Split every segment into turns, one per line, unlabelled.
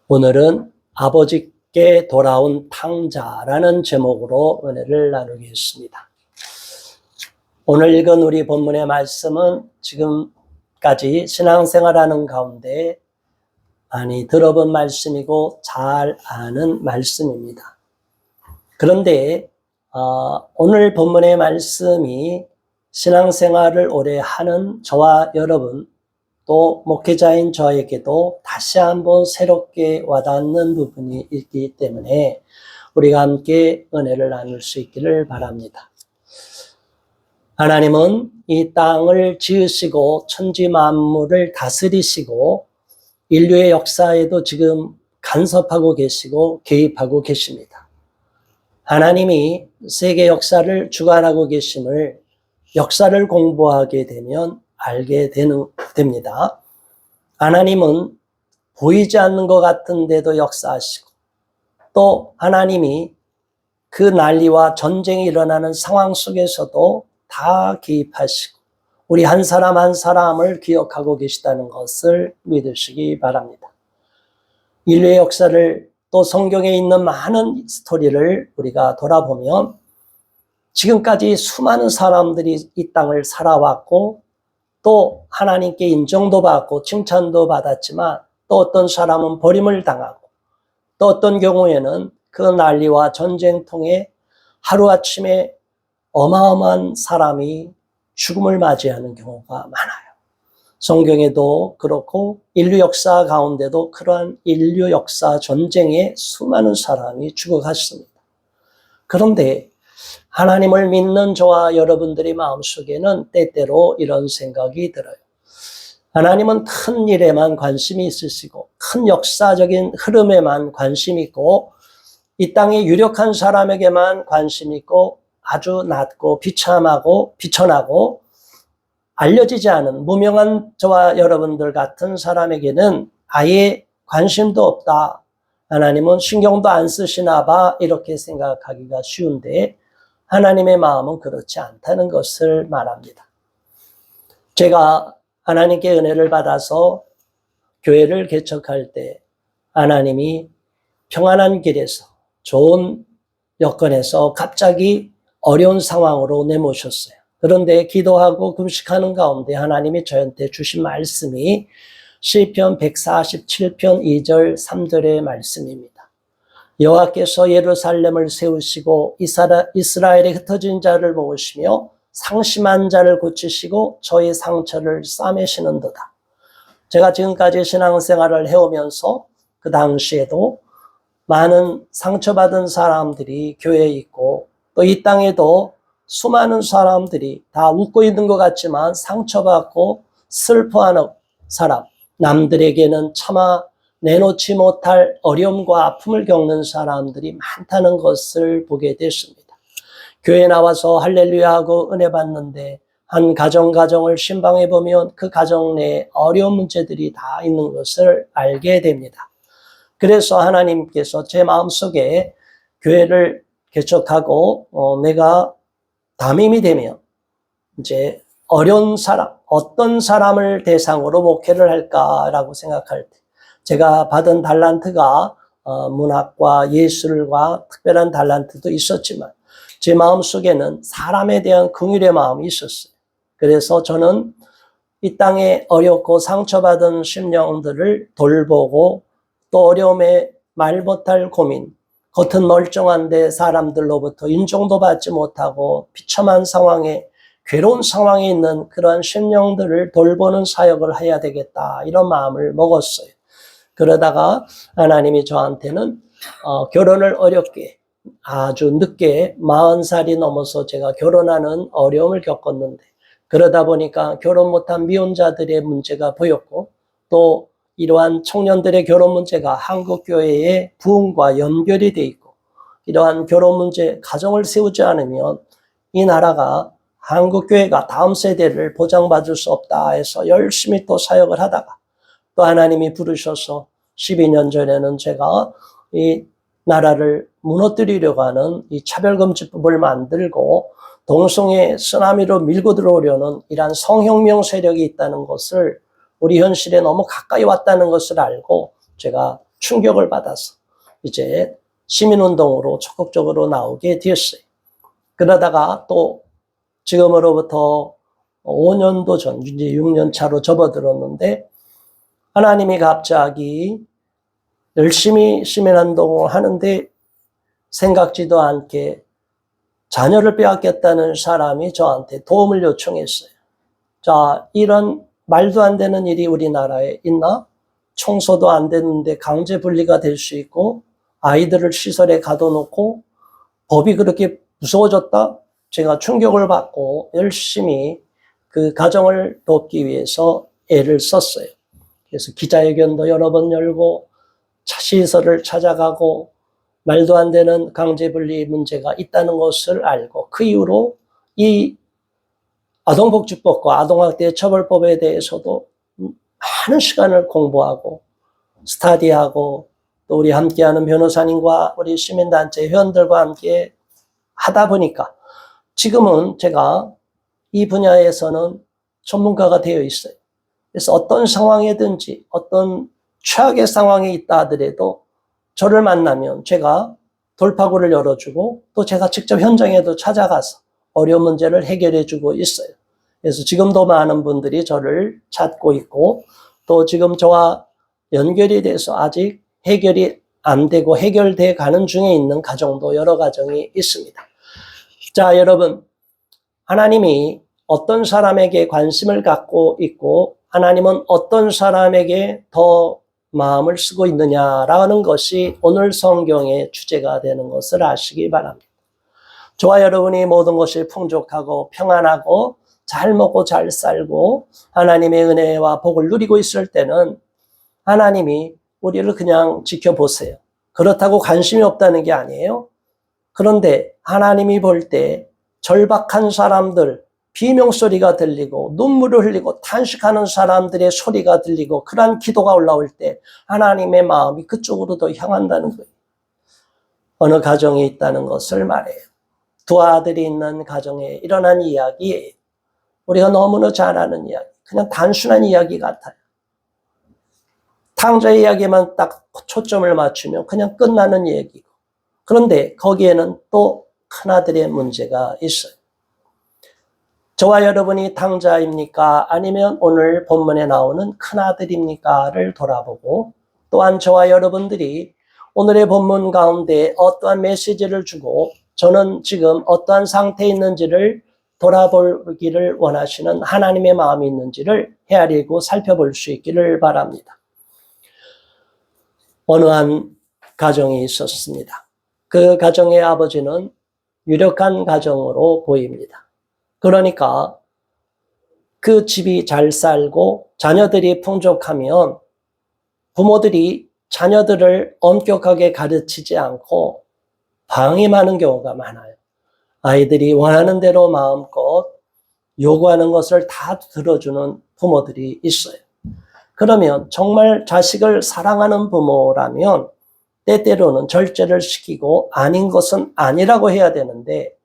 오늘은 아버지께 돌아온 탕자라는 제목으로 은혜를 나누겠습니다. 오늘 읽은 우리 본문의 말씀은 지금까지 신앙생활하는 가운데 많이 들어본 말씀이고 잘 아는 말씀입니다. 그런데 오늘 본문의 말씀이 신앙생활을 오래 하는 저와 여러분, 또 목회자인 저에게도 다시 한번 새롭게 와닿는 부분이 있기 때문에 우리가 함께 은혜를 나눌 수 있기를 바랍니다. 하나님은 이 땅을 지으시고 천지 만물을 다스리시고 인류의 역사에도 지금 간섭하고 계시고 개입하고 계십니다. 하나님이 세계 역사를 주관하고 계심을 역사를 공부하게 되면 알게 됩니다. 하나님은 보이지 않는 것 같은데도 역사하시고, 또 하나님이 그 난리와 전쟁이 일어나는 상황 속에서도 다 개입하시고 우리 한 사람 한 사람을 기억하고 계시다는 것을 믿으시기 바랍니다. 인류의 역사를 또 성경에 있는 많은 스토리를 우리가 돌아보면 지금까지 수많은 사람들이 이 땅을 살아왔고 또 하나님께 인정도 받고 칭찬도 받았지만 또 어떤 사람은 버림을 당하고 또 어떤 경우에는 그 난리와 전쟁통에 하루아침에 어마어마한 사람이 죽음을 맞이하는 경우가 많아요. 성경에도 그렇고 인류 역사 가운데도 그러한 인류 역사 전쟁에 수많은 사람이 죽어갔습니다. 그런데 하나님을 믿는 저와 여러분들의 마음속에는 때때로 이런 생각이 들어요. 하나님은 큰 일에만 관심이 있으시고 큰 역사적인 흐름에만 관심이 있고 이 땅에 유력한 사람에게만 관심이 있고 아주 낮고 비참하고 비천하고 알려지지 않은 무명한 저와 여러분들 같은 사람에게는 아예 관심도 없다. 하나님은 신경도 안 쓰시나 봐. 이렇게 생각하기가 쉬운데 하나님의 마음은 그렇지 않다는 것을 말합니다. 제가 하나님께 은혜를 받아서 교회를 개척할 때 하나님이 평안한 길에서 좋은 여건에서 갑자기 어려운 상황으로 내모셨어요. 그런데 기도하고 금식하는 가운데 하나님이 저한테 주신 말씀이 시편 147편 2절 3절의 말씀입니다. 여호와께서 예루살렘을 세우시고 이스라엘의 흩어진 자를 모으시며 상심한 자를 고치시고 저의 상처를 싸매시는도다. 제가 지금까지 신앙생활을 해오면서 그 당시에도 많은 상처받은 사람들이 교회에 있고 또 이 땅에도 수많은 사람들이 다 웃고 있는 것 같지만 상처받고 슬퍼하는 사람, 남들에게는 차마 내놓지 못할 어려움과 아픔을 겪는 사람들이 많다는 것을 보게 됐습니다. 교회에 나와서 할렐루야 하고 은혜 받는데 한 가정을 신방해 보면 그 가정 내에 어려운 문제들이 다 있는 것을 알게 됩니다. 그래서 하나님께서 제 마음속에 교회를 개척하고 내가 담임이 되면 이제 어려운 사람, 어떤 사람을 대상으로 목회를 할까라고 생각할 때 제가 받은 달란트가 문학과 예술과 특별한 달란트도 있었지만 제 마음속에는 사람에 대한 긍휼의 마음이 있었어요. 그래서 저는 이 땅에 어렵고 상처받은 심령들을 돌보고 또 어려움에 말 못할 고민, 겉은 멀쩡한데 사람들로부터 인정도 받지 못하고 비참한 상황에 괴로운 상황에 있는 그러한 심령들을 돌보는 사역을 해야 되겠다 이런 마음을 먹었어요. 그러다가 하나님이 저한테는 결혼을 어렵게 아주 늦게 40살이 넘어서 제가 결혼하는 어려움을 겪었는데 그러다 보니까 결혼 못한 미혼자들의 문제가 보였고 또 이러한 청년들의 결혼 문제가 한국교회의 부흥과 연결이 돼 있고 이러한 결혼 문제, 가정을 세우지 않으면 이 나라가 한국교회가 다음 세대를 보장받을 수 없다 해서 열심히 또 사역을 하다가 또 하나님이 부르셔서 12년 전에는 제가 이 나라를 무너뜨리려고 하는 이 차별금지법을 만들고 동성애 쓰나미로 밀고 들어오려는 이러한 성혁명 세력이 있다는 것을 우리 현실에 너무 가까이 왔다는 것을 알고 제가 충격을 받아서 이제 시민운동으로 적극적으로 나오게 되었어요. 그러다가 또 지금으로부터 5년도 전, 이제 6년 차로 접어들었는데 하나님이 갑자기 열심히 시민운동을 하는데 생각지도 않게 자녀를 빼앗겼다는 사람이 저한테 도움을 요청했어요. 자, 이런 말도 안 되는 일이 우리나라에 있나? 청소도 안 됐는데 강제 분리가 될 수 있고 아이들을 시설에 가둬놓고 법이 그렇게 무서워졌다? 제가 충격을 받고 열심히 그 가정을 돕기 위해서 애를 썼어요. 그래서 기자회견도 여러 번 열고 시설을 찾아가고 말도 안 되는 강제분리 문제가 있다는 것을 알고 그 이후로 이 아동복지법과 아동학대 처벌법에 대해서도 많은 시간을 공부하고 스터디하고 또 우리 함께하는 변호사님과 우리 시민단체 회원들과 함께 하다 보니까 지금은 제가 이 분야에서는 전문가가 되어 있어요. 그래서 어떤 상황이든지 어떤 최악의 상황에 있다 하더라도 저를 만나면 제가 돌파구를 열어주고 또 제가 직접 현장에도 찾아가서 어려운 문제를 해결해주고 있어요. 그래서 지금도 많은 분들이 저를 찾고 있고 또 지금 저와 연결이 돼서 아직 해결이 안 되고 해결돼 가는 중에 있는 가정도 여러 가정이 있습니다. 자, 여러분, 하나님이 어떤 사람에게 관심을 갖고 있고 하나님은 어떤 사람에게 더 마음을 쓰고 있느냐라는 것이 오늘 성경의 주제가 되는 것을 아시기 바랍니다. 저와 여러분이 모든 것이 풍족하고 평안하고 잘 먹고 잘 살고 하나님의 은혜와 복을 누리고 있을 때는 하나님이 우리를 그냥 지켜보세요. 그렇다고 관심이 없다는 게 아니에요. 그런데 하나님이 볼 때 절박한 사람들, 비명소리가 들리고 눈물을 흘리고 탄식하는 사람들의 소리가 들리고 그러한 기도가 올라올 때 하나님의 마음이 그쪽으로 더 향한다는 거예요. 어느 가정에 있다는 것을 말해요. 두 아들이 있는 가정에 일어난 이야기예요. 우리가 너무나 잘 아는 이야기, 그냥 단순한 이야기 같아요. 탕자 이야기만 딱 초점을 맞추면 그냥 끝나는 얘기고 그런데 거기에는 또 큰아들의 문제가 있어요. 저와 여러분이 탕자입니까? 아니면 오늘 본문에 나오는 큰아들입니까?를 돌아보고 또한 저와 여러분들이 오늘의 본문 가운데 어떠한 메시지를 주고 저는 지금 어떠한 상태에 있는지를 돌아보기를 원하시는 하나님의 마음이 있는지를 헤아리고 살펴볼 수 있기를 바랍니다. 어느 한 가정이 있었습니다. 그 가정의 아버지는 유력한 가정으로 보입니다. 그러니까 그 집이 잘 살고 자녀들이 풍족하면 부모들이 자녀들을 엄격하게 가르치지 않고 방임하는 경우가 많아요. 아이들이 원하는 대로 마음껏 요구하는 것을 다 들어주는 부모들이 있어요. 그러면 정말 자식을 사랑하는 부모라면 때때로는 절제를 시키고 아닌 것은 아니라고 해야 되는데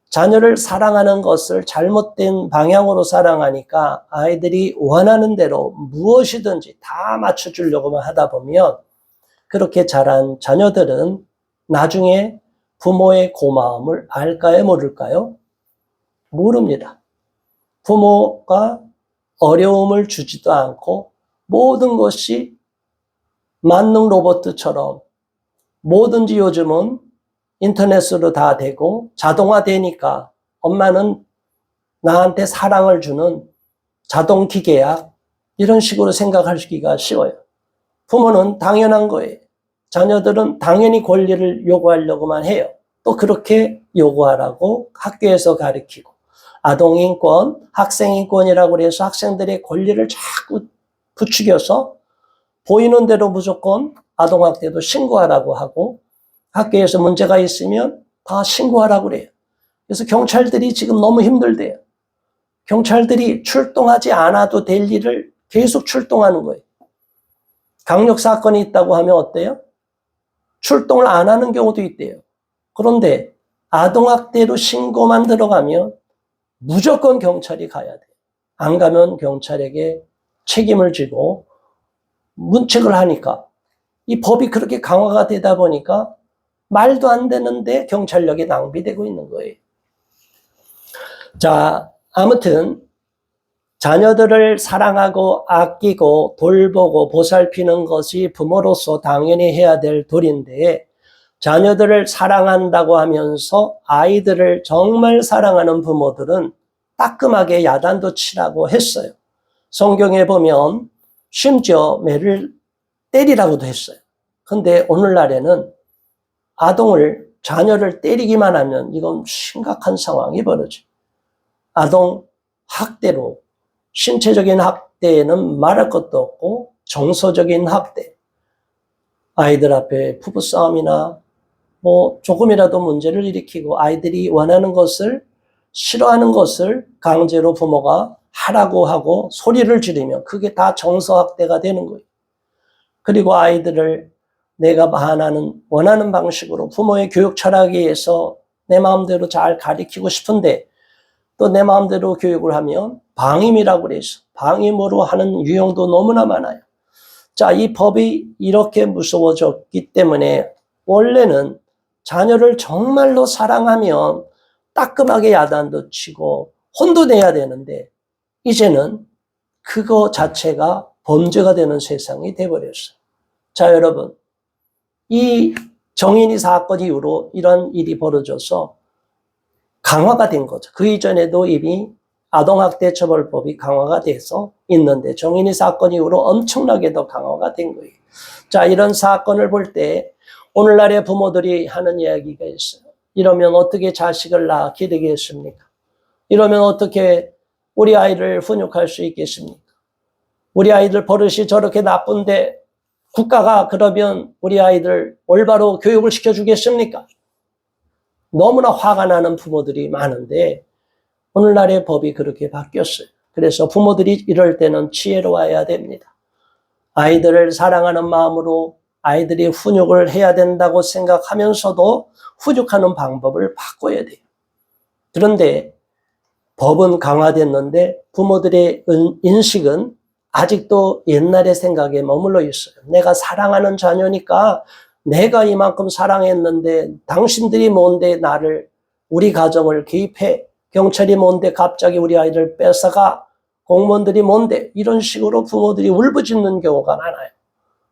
자녀를 사랑하는 것을 잘못된 방향으로 사랑하니까 아이들이 원하는 대로 무엇이든지 다 맞춰주려고만 하다 보면 그렇게 자란 자녀들은 나중에 부모의 고마움을 알까요, 모를까요? 모릅니다. 부모가 어려움을 주지도 않고 모든 것이 만능 로봇처럼 뭐든지 요즘은 인터넷으로 다 되고 자동화되니까 엄마는 나한테 사랑을 주는 자동 기계야. 이런 식으로 생각하기가 쉬워요. 부모는 당연한 거예요. 자녀들은 당연히 권리를 요구하려고만 해요. 또 그렇게 요구하라고 학교에서 가르치고 아동인권, 학생인권이라고 해서 학생들의 권리를 자꾸 부추겨서 보이는 대로 무조건 아동학대도 신고하라고 하고 학교에서 문제가 있으면 다 신고하라고 그래요. 그래서 경찰들이 지금 너무 힘들대요. 경찰들이 출동하지 않아도 될 일을 계속 출동하는 거예요. 강력 사건이 있다고 하면 어때요? 출동을 안 하는 경우도 있대요. 그런데 아동학대로 신고만 들어가면 무조건 경찰이 가야 돼요. 안 가면 경찰에게 책임을 지고 문책을 하니까 이 법이 그렇게 강화가 되다 보니까 말도 안 되는데 경찰력이 낭비되고 있는 거예요. 자, 아무튼 자녀들을 사랑하고 아끼고 돌보고 보살피는 것이 부모로서 당연히 해야 될 도리인데, 자녀들을 사랑한다고 하면서 아이들을 정말 사랑하는 부모들은 따끔하게 야단도 치라고 했어요. 성경에 보면 심지어 매를 때리라고도 했어요. 근데 오늘날에는 자녀를 때리기만 하면 이건 심각한 상황이 벌어져요. 아동 학대로, 신체적인 학대에는 말할 것도 없고 정서적인 학대, 아이들 앞에 부부싸움이나 조금이라도 문제를 일으키고 아이들이 원하는 것을, 싫어하는 것을 강제로 부모가 하라고 하고 소리를 지르면 그게 다 정서학대가 되는 거예요. 그리고 아이들을 내가 원하는 방식으로 부모의 교육 철학에 의해서 내 마음대로 잘 가르치고 싶은데 또 내 마음대로 교육을 하면 방임이라고 그래서 방임으로 하는 유형도 너무나 많아요. 자, 이 법이 이렇게 무서워졌기 때문에 원래는 자녀를 정말로 사랑하면 따끔하게 야단도 치고 혼도 내야 되는데 이제는 그거 자체가 범죄가 되는 세상이 돼버렸어요. 자, 여러분, 이 정인이 사건 이후로 이런 일이 벌어져서 강화가 된 거죠. 그 이전에도 이미 아동학대 처벌법이 강화가 돼서 있는데 정인이 사건 이후로 엄청나게 더 강화가 된 거예요. 자, 이런 사건을 볼 때 오늘날의 부모들이 하는 이야기가 있어요. 이러면 어떻게 자식을 낳아 기르겠습니까? 이러면 어떻게 우리 아이를 훈육할 수 있겠습니까? 우리 아이들 버릇이 저렇게 나쁜데 국가가 그러면 우리 아이들 올바로 교육을 시켜주겠습니까? 너무나 화가 나는 부모들이 많은데 오늘날의 법이 그렇게 바뀌었어요. 그래서 부모들이 이럴 때는 지혜로워야 됩니다. 아이들을 사랑하는 마음으로 아이들이 훈육을 해야 된다고 생각하면서도 훈육하는 방법을 바꿔야 돼요. 그런데 법은 강화됐는데 부모들의 인식은 아직도 옛날의 생각에 머물러 있어요. 내가 사랑하는 자녀니까 내가 이만큼 사랑했는데 당신들이 뭔데 우리 가정을 개입해? 경찰이 뭔데 갑자기 우리 아이를 뺏어가? 공무원들이 뭔데? 이런 식으로 부모들이 울부짖는 경우가 많아요.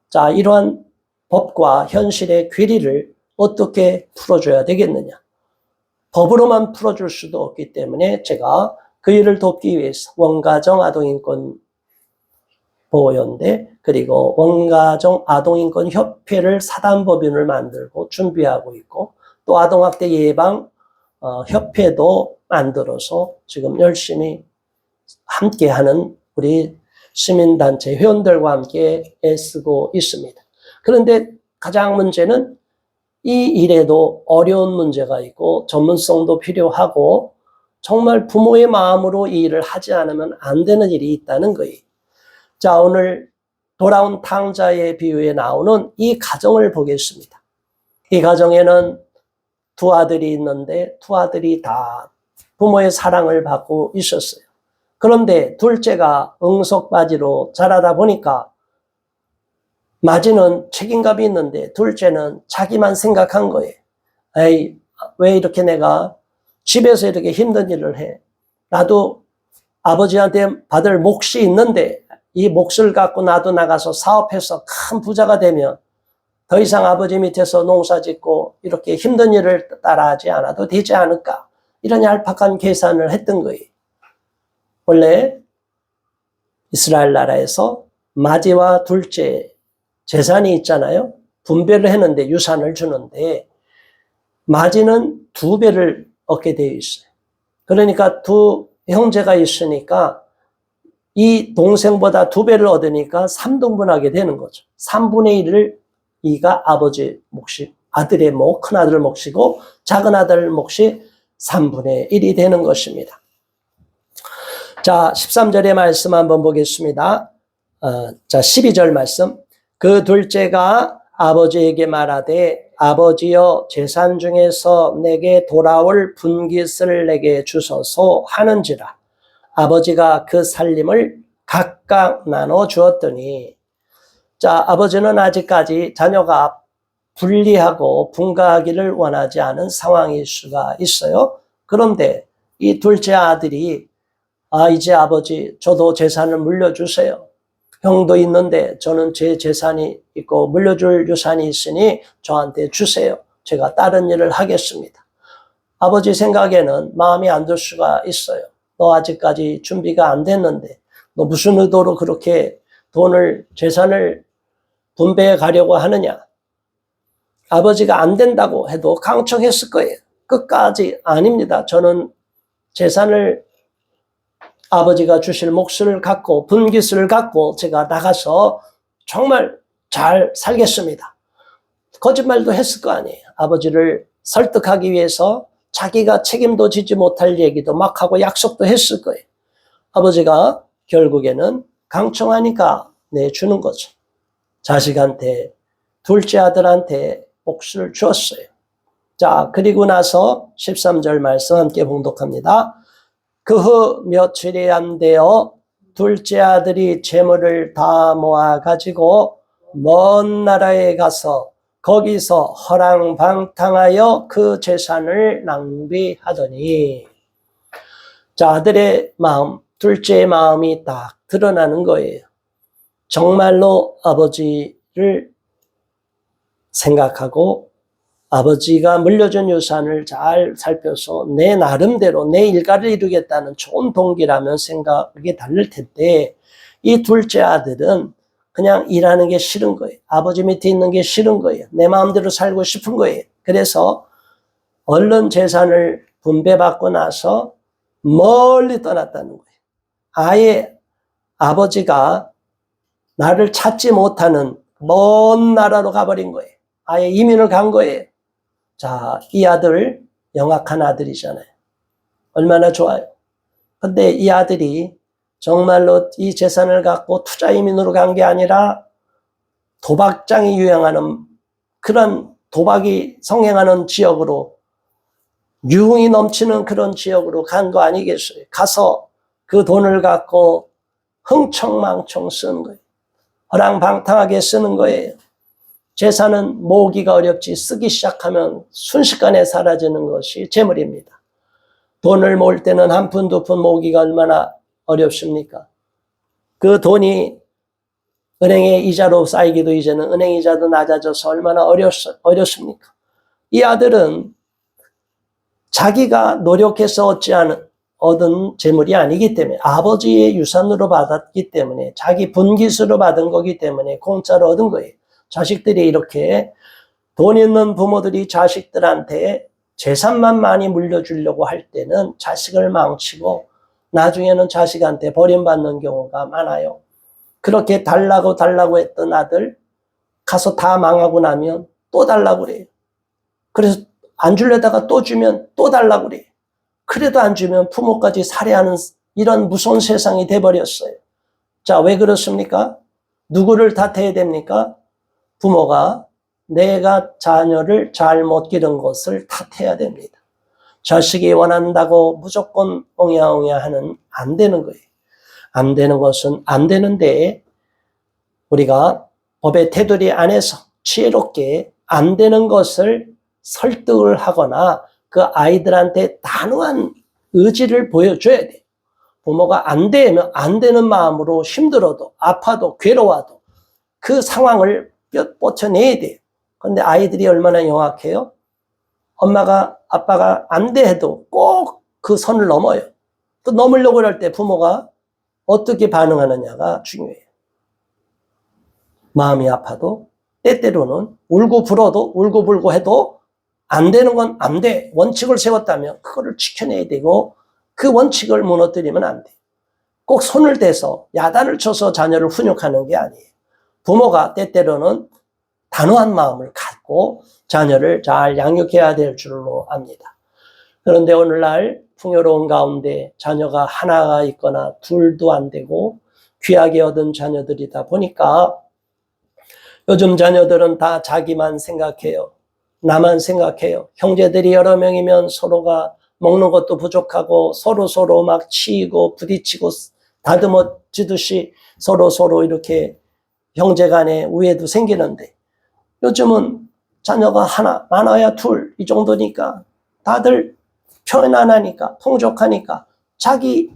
자, 이러한 법과 현실의 괴리를 어떻게 풀어줘야 되겠느냐? 법으로만 풀어줄 수도 없기 때문에 제가 그 일을 돕기 위해서 원가정 아동인권 보호연대 그리고 원가정 아동인권협회를 사단법인을 만들고 준비하고 있고 또 아동학대 예방 협회도 만들어서 지금 열심히 함께하는 우리 시민단체 회원들과 함께 애쓰고 있습니다. 그런데 가장 문제는 이 일에도 어려운 문제가 있고 전문성도 필요하고 정말 부모의 마음으로 이 일을 하지 않으면 안 되는 일이 있다는 거예요. 자, 오늘 돌아온 탕자의 비유에 나오는 이 가정을 보겠습니다. 이 가정에는 두 아들이 있는데 두 아들이 다 부모의 사랑을 받고 있었어요. 그런데 둘째가 응석바지로 자라다 보니까 마지는 책임감이 있는데 둘째는 자기만 생각한 거예요. 에이, 왜 이렇게 내가 집에서 이렇게 힘든 일을 해? 나도 아버지한테 받을 몫이 있는데 이 몫을 갖고 나도 나가서 사업해서 큰 부자가 되면 더 이상 아버지 밑에서 농사 짓고 이렇게 힘든 일을 따라하지 않아도 되지 않을까? 이런 얄팍한 계산을 했던 거예요. 원래 이스라엘 나라에서 마지와 둘째 재산이 있잖아요. 분배를 했는데 유산을 주는데 마지는 2배를 얻게 되어 있어요. 그러니까 두 형제가 있으니까 이 동생보다 2배를 얻으니까 3등분하게 되는 거죠. 3분의 1을 2가 아버지 몫이, 아들의 몫, 큰 아들 몫이고 작은 아들 몫이 3분의 1이 되는 것입니다. 자, 13절의 말씀 한번 보겠습니다. 자, 12절 말씀. 그 둘째가 아버지에게 말하되 아버지여 재산 중에서 내게 돌아올 분깃을 내게 주소서 하는지라. 아버지가 그 살림을 각각 나눠 주었더니 자, 아버지는 아직까지 자녀가 분리하고 분가하기를 원하지 않은 상황일 수가 있어요. 그런데 이 둘째 아들이 이제 아버지 저도 재산을 물려주세요. 형도 있는데 저는 제 재산이 있고 물려줄 유산이 있으니 저한테 주세요. 제가 다른 일을 하겠습니다. 아버지 생각에는 마음이 안 들 수가 있어요. 너 아직까지 준비가 안 됐는데 너 무슨 의도로 그렇게 돈을 재산을 분배해 가려고 하느냐. 아버지가 안 된다고 해도 강청했을 거예요. 끝까지 아닙니다. 저는 재산을 아버지가 주실 몫을 갖고 분깃을 갖고 제가 나가서 정말 잘 살겠습니다. 거짓말도 했을 거 아니에요. 아버지를 설득하기 위해서 자기가 책임도 지지 못할 얘기도 막 하고 약속도 했을 거예요. 아버지가 결국에는 강청하니까 내주는 거죠. 자식한테, 둘째 아들한테 몫을 주었어요. 자, 그리고 나서 13절 말씀 함께 봉독합니다. 그 후 며칠이 안 되어 둘째 아들이 재물을 다 모아가지고 먼 나라에 가서 거기서 허랑방탕하여 그 재산을 낭비하더니. 자, 아들의 마음, 둘째의 마음이 딱 드러나는 거예요. 정말로 아버지를 생각하고 아버지가 물려준 유산을 잘 살펴서 내 나름대로 내 일가를 이루겠다는 좋은 동기라면 생각이 다를 텐데 이 둘째 아들은 그냥 일하는 게 싫은 거예요. 아버지 밑에 있는 게 싫은 거예요. 내 마음대로 살고 싶은 거예요. 그래서 얼른 재산을 분배받고 나서 멀리 떠났다는 거예요. 아예 아버지가 나를 찾지 못하는 먼 나라로 가버린 거예요. 아예 이민을 간 거예요. 자, 이 아들 영악한 아들이잖아요. 얼마나 좋아요. 근데 이 아들이 정말로 이 재산을 갖고 투자 이민으로 간 게 아니라 도박장이 유행하는 그런 도박이 성행하는 지역으로 유흥이 넘치는 그런 지역으로 간 거 아니겠어요. 가서 그 돈을 갖고 흥청망청 쓰는 거예요. 허랑방탕하게 쓰는 거예요. 재산은 모으기가 어렵지 쓰기 시작하면 순식간에 사라지는 것이 재물입니다. 돈을 모을 때는 한 푼, 두 푼 모으기가 얼마나 어렵습니까? 그 돈이 은행의 이자로 쌓이기도 이제는 은행 이자도 낮아져서 얼마나 어렵습니까? 이 아들은 자기가 노력해서 얻은 재물이 아니기 때문에 아버지의 유산으로 받았기 때문에 자기 분깃으로 받은 거기 때문에 공짜로 얻은 거예요. 자식들이 이렇게 돈 있는 부모들이 자식들한테 재산만 많이 물려주려고 할 때는 자식을 망치고 나중에는 자식한테 버림받는 경우가 많아요. 그렇게 달라고 했던 아들 가서 다 망하고 나면 또 달라고 그래요. 그래서 안 주려다가 또 주면 또 달라고 그래요. 그래도 안 주면 부모까지 살해하는 이런 무서운 세상이 돼버렸어요. 자, 왜 그렇습니까? 누구를 탓해야 됩니까? 부모가 내가 자녀를 잘못 기른 것을 탓해야 됩니다. 자식이 원한다고 무조건 옹야옹야 하는 안 되는 거예요. 안 되는 것은 안 되는데 우리가 법의 테두리 안에서 지혜롭게 안 되는 것을 설득을 하거나 그 아이들한테 단호한 의지를 보여줘야 돼요. 부모가 안 되면 안 되는 마음으로 힘들어도 아파도 괴로워도 그 상황을 뻗쳐내야 돼요. 그런데 아이들이 얼마나 영악해요? 엄마가 아빠가 안 돼 해도 꼭 그 선을 넘어요. 또 넘으려고 할 때 부모가 어떻게 반응하느냐가 중요해요. 마음이 아파도 때때로는 울고 불어도 울고 불고 해도 안 되는 건 안 돼. 원칙을 세웠다면 그거를 지켜내야 되고 그 원칙을 무너뜨리면 안 돼. 꼭 손을 대서 야단을 쳐서 자녀를 훈육하는 게 아니에요. 부모가 때때로는 단호한 마음을 갖고 자녀를 잘 양육해야 될 줄로 압니다. 그런데 오늘날 풍요로운 가운데 자녀가 하나가 있거나 둘도 안 되고 귀하게 얻은 자녀들이다 보니까 요즘 자녀들은 다 자기만 생각해요. 나만 생각해요. 형제들이 여러 명이면 서로가 먹는 것도 부족하고 서로 막 치이고 부딪히고 다듬어지듯이 서로 이렇게 형제 간에 우애도 생기는데 요즘은 자녀가 하나, 많아야 둘, 이 정도니까 다들 편안하니까, 풍족하니까 자기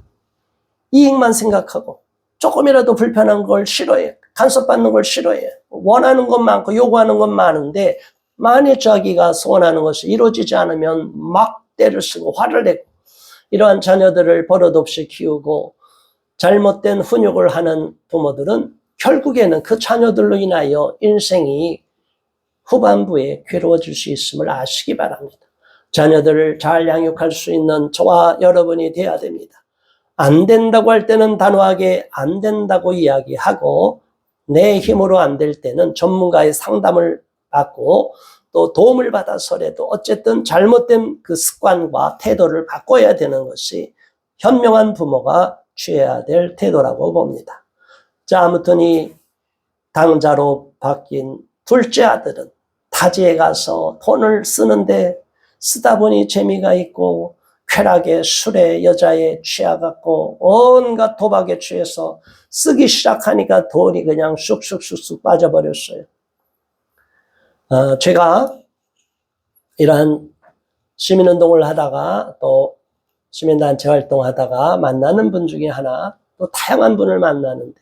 이익만 생각하고 조금이라도 불편한 걸 싫어해요. 간섭받는 걸 싫어해요. 원하는 것 많고 요구하는 것 많은데 만일 자기가 소원하는 것이 이루어지지 않으면 막 때를 쓰고 화를 내고 이러한 자녀들을 버릇없이 키우고 잘못된 훈육을 하는 부모들은 결국에는 그 자녀들로 인하여 인생이 후반부에 괴로워질 수 있음을 아시기 바랍니다. 자녀들을 잘 양육할 수 있는 저와 여러분이 되어야 됩니다. 안 된다고 할 때는 단호하게 안 된다고 이야기하고 내 힘으로 안 될 때는 전문가의 상담을 받고 또 도움을 받아서라도 어쨌든 잘못된 그 습관과 태도를 바꿔야 되는 것이 현명한 부모가 취해야 될 태도라고 봅니다. 자, 아무튼 이 당자로 바뀐 둘째 아들은 타지에 가서 돈을 쓰는데 쓰다 보니 재미가 있고 쾌락에 술에 여자에 취해갖고 온갖 도박에 취해서 쓰기 시작하니까 돈이 그냥 쑥쑥쑥쑥 빠져버렸어요. 제가 이러한 시민운동을 하다가 또 시민단체 활동하다가 만나는 분 중에 하나 또 다양한 분을 만나는데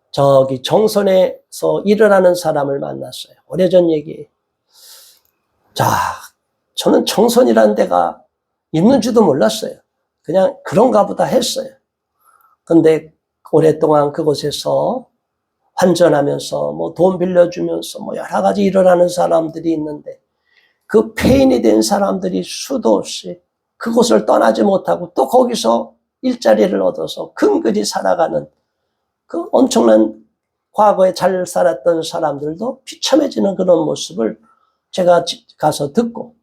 저기 정선에서 일을 하는 사람을 만났어요. 오래전 얘기예요. 자, 저는 정선이라는 데가 있는지도 몰랐어요. 그냥 그런가 보다 했어요. 근데 오랫동안 그곳에서 환전하면서 뭐 돈 빌려주면서 뭐 여러 가지 일을 하는 사람들이 있는데 그 폐인이 된 사람들이 수도 없이 그곳을 떠나지 못하고 또 거기서 일자리를 얻어서 근근히 살아가는 그 엄청난 과거에 잘 살았던 사람들도 비참해지는 그런 모습을 제가 가서 듣고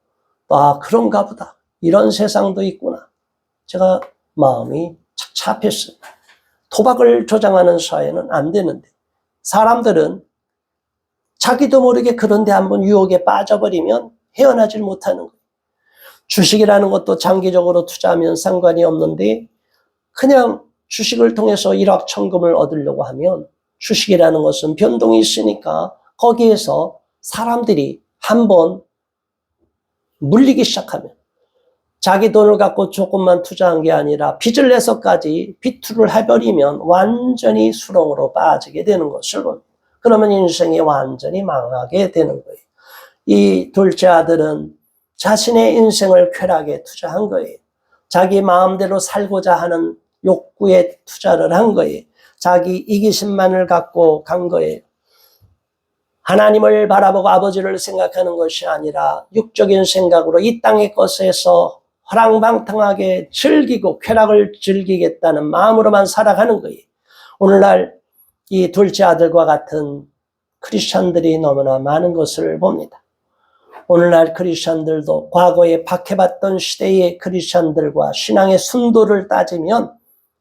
아, 그런가 보다. 이런 세상도 있구나. 제가 마음이 착잡했어요. 도박을 조장하는 사회는 안 되는데 사람들은 자기도 모르게 그런데 한번 유혹에 빠져버리면 헤어나질 못하는 거예요. 주식이라는 것도 장기적으로 투자하면 상관이 없는데 그냥 주식을 통해서 일확천금을 얻으려고 하면 주식이라는 것은 변동이 있으니까 거기에서 사람들이 한번 물리기 시작하면 자기 돈을 갖고 조금만 투자한 게 아니라 빚을 내서까지 비투를 해버리면 완전히 수렁으로 빠지게 되는 것을 봅니다. 그러면 인생이 완전히 망하게 되는 거예요. 이 둘째 아들은 자신의 인생을 쾌락에 투자한 거예요. 자기 마음대로 살고자 하는 욕구에 투자를 한 거예요. 자기 이기심만을 갖고 간 거예요. 하나님을 바라보고 아버지를 생각하는 것이 아니라 육적인 생각으로 이 땅의 것에서 허랑방탕하게 즐기고 쾌락을 즐기겠다는 마음으로만 살아가는 거예요. 오늘날 이 둘째 아들과 같은 크리스찬들이 너무나 많은 것을 봅니다. 오늘날 크리스찬들도 과거에 박해받던 시대의 크리스찬들과 신앙의 순도를 따지면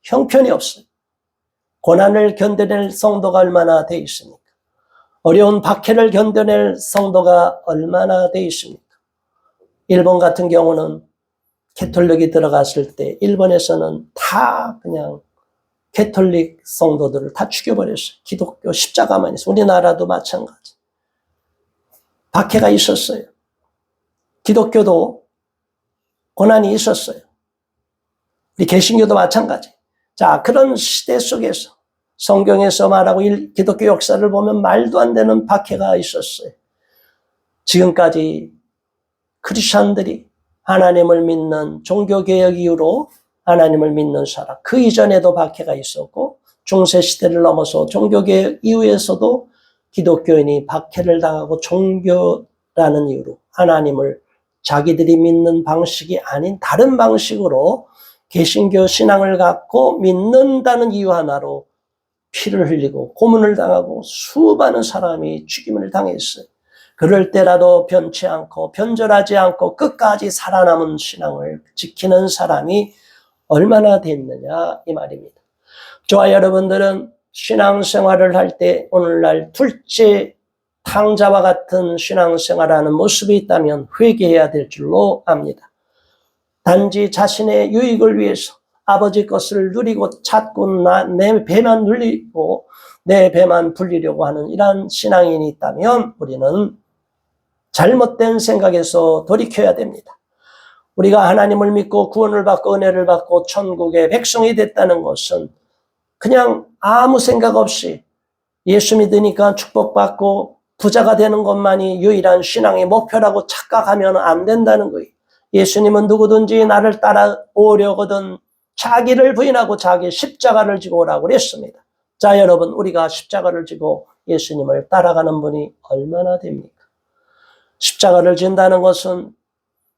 형편이 없어요. 고난을 견뎌낼 성도가 얼마나 돼 있습니까? 어려운 박해를 견뎌낼 성도가 얼마나 돼 있습니까? 일본 같은 경우는 캐톨릭이 들어갔을 때 일본에서는 다 그냥 캐톨릭 성도들을 다 죽여버렸어요. 기독교 십자가만 있어요. 우리나라도 마찬가지. 박해가 있었어요. 기독교도 고난이 있었어요. 우리 개신교도 마찬가지. 자, 그런 시대 속에서 성경에서 말하고 기독교 역사를 보면 말도 안 되는 박해가 있었어요. 지금까지 크리스천들이 하나님을 믿는 종교개혁 이후로 하나님을 믿는 사람, 그 이전에도 박해가 있었고 중세시대를 넘어서 종교개혁 이후에서도 기독교인이 박해를 당하고 종교라는 이유로 하나님을 자기들이 믿는 방식이 아닌 다른 방식으로 개신교 신앙을 갖고 믿는다는 이유 하나로 피를 흘리고 고문을 당하고 수많은 사람이 죽임을 당했어요. 그럴 때라도 변치 않고 변절하지 않고 끝까지 살아남은 신앙을 지키는 사람이 얼마나 됐느냐 이 말입니다. 저와 여러분들은 신앙생활을 할 때 오늘날 둘째 탕자와 같은 신앙생활하는 모습이 있다면 회개해야 될 줄로 압니다. 단지 자신의 유익을 위해서 아버지 것을 누리고 찾고 내 배만 눌리고 내 배만 불리려고 하는 이러한 신앙인이 있다면 우리는 잘못된 생각에서 돌이켜야 됩니다. 우리가 하나님을 믿고 구원을 받고 은혜를 받고 천국의 백성이 됐다는 것은 그냥 아무 생각 없이 예수 믿으니까 축복받고 부자가 되는 것만이 유일한 신앙의 목표라고 착각하면 안 된다는 거예요. 예수님은 누구든지 나를 따라오려거든 자기를 부인하고 자기 십자가를 지고 오라고 그랬습니다. 자, 여러분, 우리가 십자가를 지고 예수님을 따라가는 분이 얼마나 됩니까? 십자가를 진다는 것은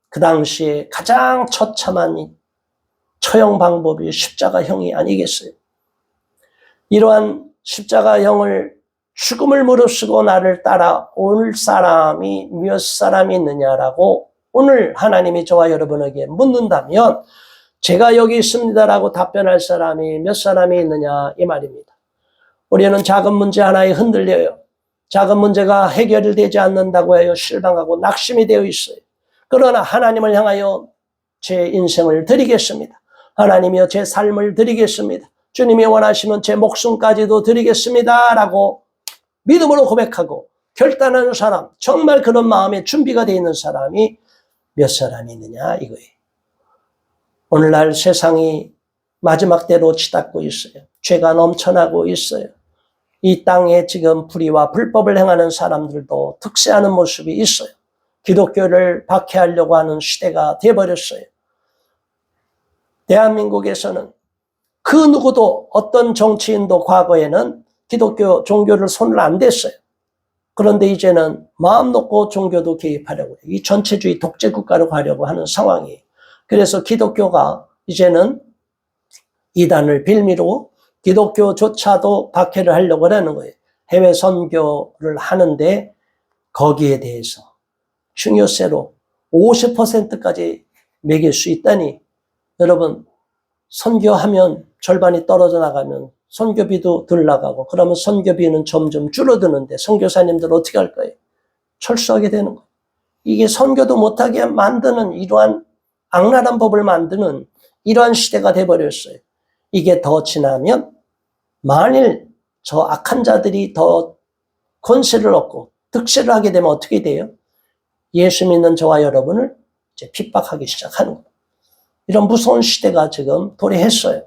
그 당시에 가장 처참한 처형 방법이 십자가형이 아니겠어요? 이러한 십자가형을 죽음을 무릅쓰고 나를 따라올 사람이 몇 사람이 있느냐라고 오늘 하나님이 저와 여러분에게 묻는다면 제가 여기 있습니다라고 답변할 사람이 몇 사람이 있느냐 이 말입니다. 우리는 작은 문제 하나에 흔들려요. 작은 문제가 해결이 되지 않는다고 해요. 실망하고 낙심이 되어 있어요. 그러나 하나님을 향하여 제 인생을 드리겠습니다. 하나님이여 제 삶을 드리겠습니다. 주님이 원하시면 제 목숨까지도 드리겠습니다 라고 믿음으로 고백하고 결단하는 사람, 정말 그런 마음에 준비가 되어 있는 사람이 몇 사람이 있느냐 이거예요. 오늘날 세상이 마지막 때로 치닫고 있어요. 죄가 넘쳐나고 있어요. 이 땅에 지금 불의와 불법을 행하는 사람들도 득세하는 모습이 있어요. 기독교를 박해하려고 하는 시대가 되어버렸어요. 대한민국에서는 그 누구도 어떤 정치인도 과거에는 기독교 종교를 손을 안 댔어요. 그런데 이제는 마음 놓고 종교도 개입하려고 해요. 이 전체주의 독재국가로 가려고 하는 상황이에요. 그래서 기독교가 이제는 이단을 빌미로 기독교조차도 박해를 하려고 하는 거예요. 해외 선교를 하는데 거기에 대해서 중요세로 50%까지 매길 수 있다니 여러분 선교하면 절반이 떨어져 나가면 선교비도 덜 나가고 그러면 선교비는 점점 줄어드는데 선교사님들 어떻게 할 거예요? 철수하게 되는 거예요. 이게 선교도 못하게 만드는 이러한 악랄한 법을 만드는 이러한 시대가 돼버렸어요. 이게 더 지나면 만일 저 악한 자들이 더 권세를 얻고 득세를 하게 되면 어떻게 돼요? 예수 믿는 저와 여러분을 이제 핍박하기 시작하는 거예요. 이런 무서운 시대가 지금 도래했어요.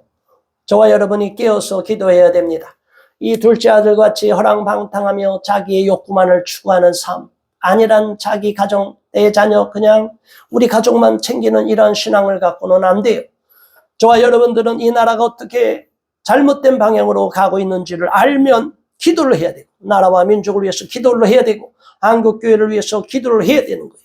저와 여러분이 깨어서 기도해야 됩니다. 이 둘째 아들같이 허랑방탕하며 자기의 욕구만을 추구하는 삶, 아니란 자기 가정, 내 자녀, 그냥 우리 가족만 챙기는 이런 신앙을 갖고는 안 돼요. 저와 여러분들은 이 나라가 어떻게 잘못된 방향으로 가고 있는지를 알면 기도를 해야 되고 나라와 민족을 위해서 기도를 해야 되고 한국교회를 위해서 기도를 해야 되는 거예요.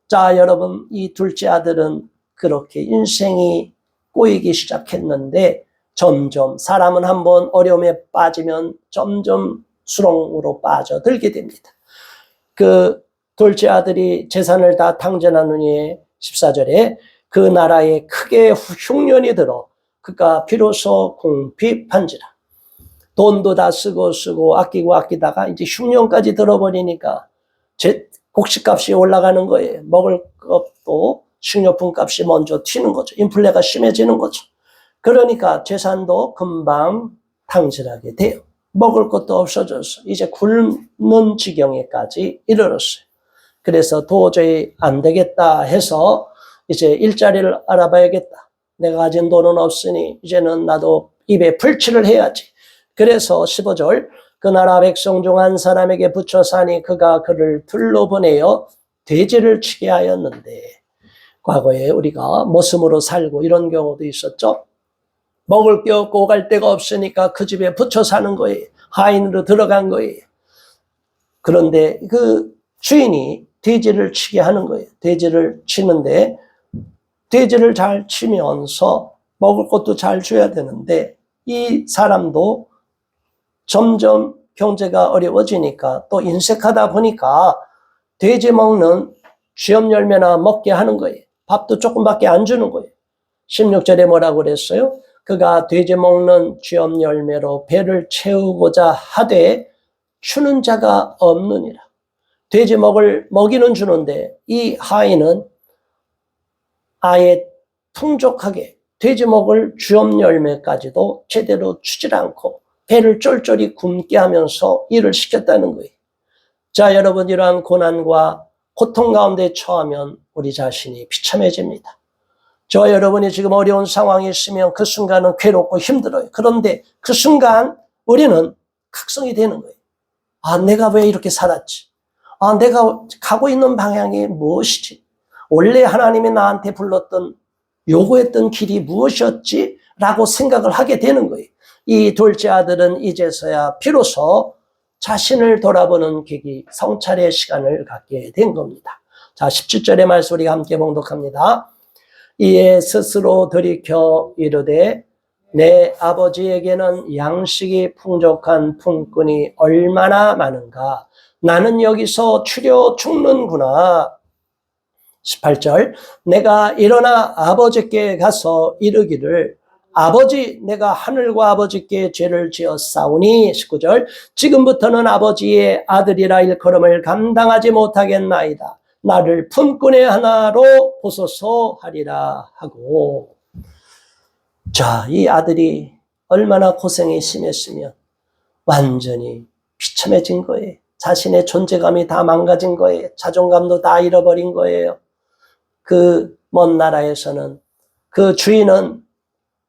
자, 여러분 이 둘째 아들은 그렇게 인생이 꼬이기 시작했는데 점점 사람은 한번 어려움에 빠지면 점점 수렁으로 빠져들게 됩니다. 그 둘째 아들이 재산을 다 탕진한 후에 14절에 그 나라에 크게 흉년이 들어 그가 비로소 궁핍한지라. 돈도 다 쓰고 아끼고 아끼다가 이제 흉년까지 들어버리니까 곡식값이 올라가는 거예요. 먹을 것도 식료품 값이 먼저 튀는 거죠. 인플레가 심해지는 거죠. 그러니까 재산도 금방 탕진하게 돼요. 먹을 것도 없어져서 이제 굶는 지경에까지 이르렀어요. 그래서 도저히 안 되겠다 해서 이제 일자리를 알아봐야겠다. 내가 가진 돈은 없으니 이제는 나도 입에 풀칠을 해야지. 그래서 15절 그 나라 백성 중 한 사람에게 붙여 사니 그가 그를 둘러보내어 돼지를 치게 하였는데 과거에 우리가 머슴으로 살고 이런 경우도 있었죠. 먹을 게 없고 갈 데가 없으니까 그 집에 붙여 사는 거예요. 하인으로 들어간 거예요. 그런데 그 주인이 돼지를 치게 하는 거예요. 돼지를 치는데 돼지를 잘 치면서 먹을 것도 잘 줘야 되는데 이 사람도 점점 경제가 어려워지니까 또 인색하다 보니까 돼지 먹는 쥐엄 열매나 먹게 하는 거예요. 밥도 조금밖에 안 주는 거예요. 16절에 뭐라고 그랬어요? 그가 돼지 먹는 쥐엄 열매로 배를 채우고자 하되 주는 자가 없느니라. 돼지 먹이는 주는데 이 하인은 아예 풍족하게 돼지목을 주염 열매까지도 제대로 주질 않고 배를 쫄쫄이 굶게 하면서 일을 시켰다는 거예요. 자, 여러분, 이러한 고난과 고통 가운데 처하면 우리 자신이 비참해집니다. 저와 여러분이 지금 어려운 상황이 있으면 그 순간은 괴롭고 힘들어요. 그런데 그 순간 우리는 각성이 되는 거예요. 아, 내가 왜 이렇게 살았지? 아, 내가 가고 있는 방향이 무엇이지? 원래 하나님이 나한테 불렀던, 요구했던 길이 무엇이었지? 라고 생각을 하게 되는 거예요. 이 둘째 아들은 이제서야 비로소 자신을 돌아보는 계기, 성찰의 시간을 갖게 된 겁니다. 자, 17절의 말씀 우리가 함께 봉독합니다. 이에 스스로 돌이켜 이르되 내 아버지에게는 양식이 풍족한 품꾼이 얼마나 많은가. 나는 여기서 추려 죽는구나. 18절 내가 일어나 아버지께 가서 이르기를 아버지, 내가 하늘과 아버지께 죄를 지었사오니. 19절 지금부터는 아버지의 아들이라 일컬음을 감당하지 못하겠나이다. 나를 품꾼의 하나로 보소서 하리라 하고. 자, 이 아들이 얼마나 고생이 심했으면 완전히 비참해진 거예요. 자신의 존재감이 다 망가진 거예요. 자존감도 다 잃어버린 거예요. 그 먼 나라에서는 그 주인은